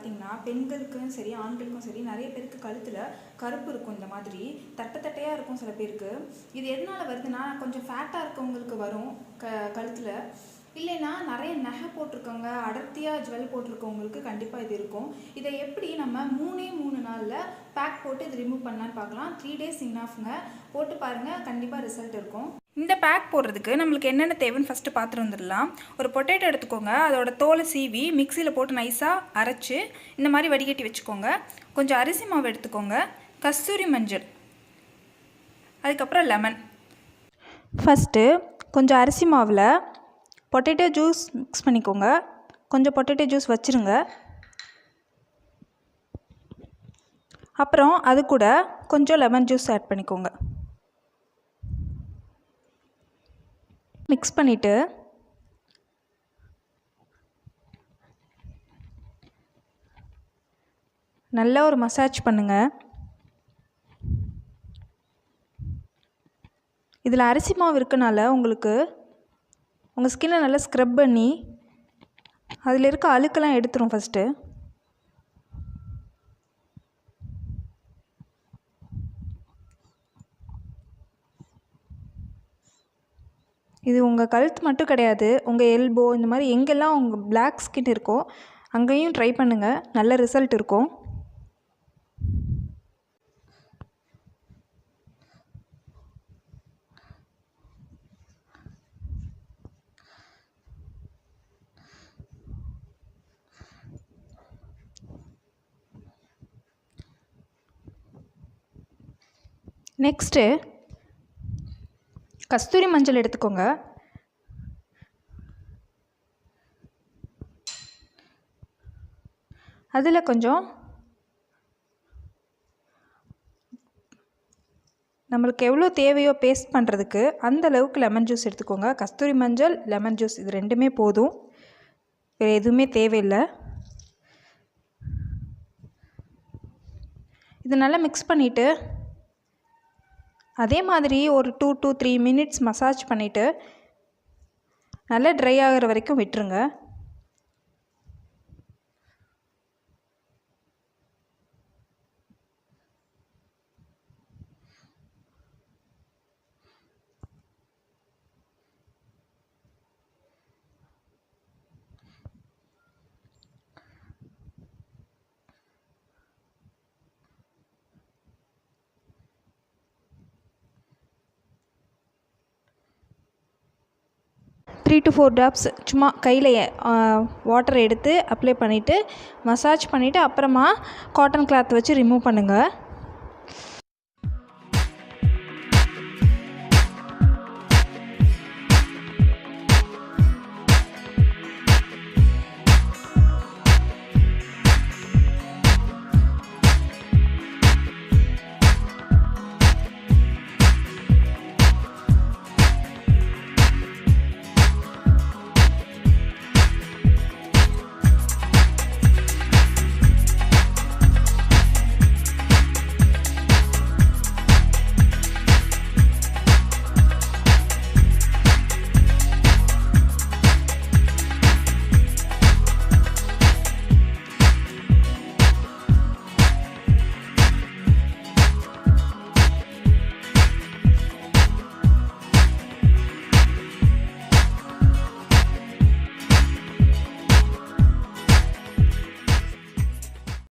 பார்த்திங்கன்னா பெண்களுக்கும் சரி ஆண்களுக்கும் சரி நிறைய பேருக்கு கழுத்தில் கருப்பு இருக்கும். இந்த மாதிரி தட்டையாக இருக்கும் சில பேருக்கு. இது எதனால் வருதுன்னா கொஞ்சம் ஃபேட்டாக இருக்கவங்களுக்கு வரும் கழுத்தில். இல்லைன்னா நிறைய நகை போட்டிருக்கவங்க, அடர்த்தியாக ஜுவல் போட்டிருக்கவங்களுக்கு கண்டிப்பாக இது இருக்கும். இதை எப்படி நம்ம 3 நாளில் பேக் போட்டு இது ரிமூவ் பண்ணலான்னு பார்க்கலாம். 3 days இன்னாஃப்ங்க. போட்டு பாருங்கள், கண்டிப்பாக ரிசல்ட் இருக்கும். இந்த பேக் போடுறதுக்கு நம்மளுக்கு என்னென்ன தேவைன்னு ஃபஸ்ட்டு பார்த்துட்டு வந்துடலாம். ஒரு பொட்டேட்டோ எடுத்துக்கோங்க. அதோட தோலை சீவி மிக்சியில் போட்டு நைஸாக அரைச்சி இந்த மாதிரி வடிகட்டி வச்சுக்கோங்க. கொஞ்சம் அரிசி மாவு எடுத்துக்கோங்க, கஸ்தூரி மஞ்சள், அதுக்கப்புறம் லெமன். ஃபஸ்ட்டு கொஞ்சம் அரிசி மாவில் பொட்டேட்டோ ஜூஸ் மிக்ஸ் பண்ணிக்கோங்க. கொஞ்சம் பொட்டேட்டோ ஜூஸ் வச்சுருங்க. அப்புறம் அது கூட கொஞ்சம் லெமன் ஜூஸ் ஆட் பண்ணிக்கோங்க. மிக்ஸ் பண்ணிவிட்டு நல்லா ஒரு மசாஜ் பண்ணுங்கள். இதில் அரிசி மாவு இருக்கனால உங்களுக்கு உங்கள் ஸ்கின்னை நல்லா ஸ்க்ரப் பண்ணி அதில் இருக்க அழுக்கெல்லாம் எடுத்துரும். ஃபஸ்ட்டு இது உங்கள் கழுத்து மட்டும் கிடையாது, உங்கள் எல்போ இந்த மாதிரி எங்கெல்லாம் உங்கள் பிளாக் ஸ்கின் இருக்கோ அங்கேயும் ட்ரை பண்ணுங்கள், நல்ல ரிசல்ட் இருக்கும். நெக்ஸ்ட்டு கஸ்தூரி மஞ்சள் எடுத்துக்கோங்க. அதில் கொஞ்சம் நம்மளுக்கு எவ்வளோ தேவையோ பேஸ்ட் பண்ணுறதுக்கு அந்த அளவுக்கு லெமன் ஜூஸ் எடுத்துக்கோங்க. கஸ்தூரி மஞ்சள், லெமன் ஜூஸ் இது 2மே போதும், வேறு எதுவுமே தேவையில்லை. இது நல்லா மிக்ஸ் பண்ணிவிட்டு அதே மாதிரி ஒரு 2 to 3 minutes மசாஜ் பண்ணிவிட்டு நல்லா ட்ரை ஆகிற வரைக்கும் விட்டுருங்க. த்ரீ to 4 drops சும்மா கையில் வாட்டர் எடுத்து அப்ளை பண்ணிவிட்டு மசாஜ் பண்ணிவிட்டு அப்புறமா காட்டன் கிளாத் வச்சு ரிமூவ் பண்ணுங்கள்.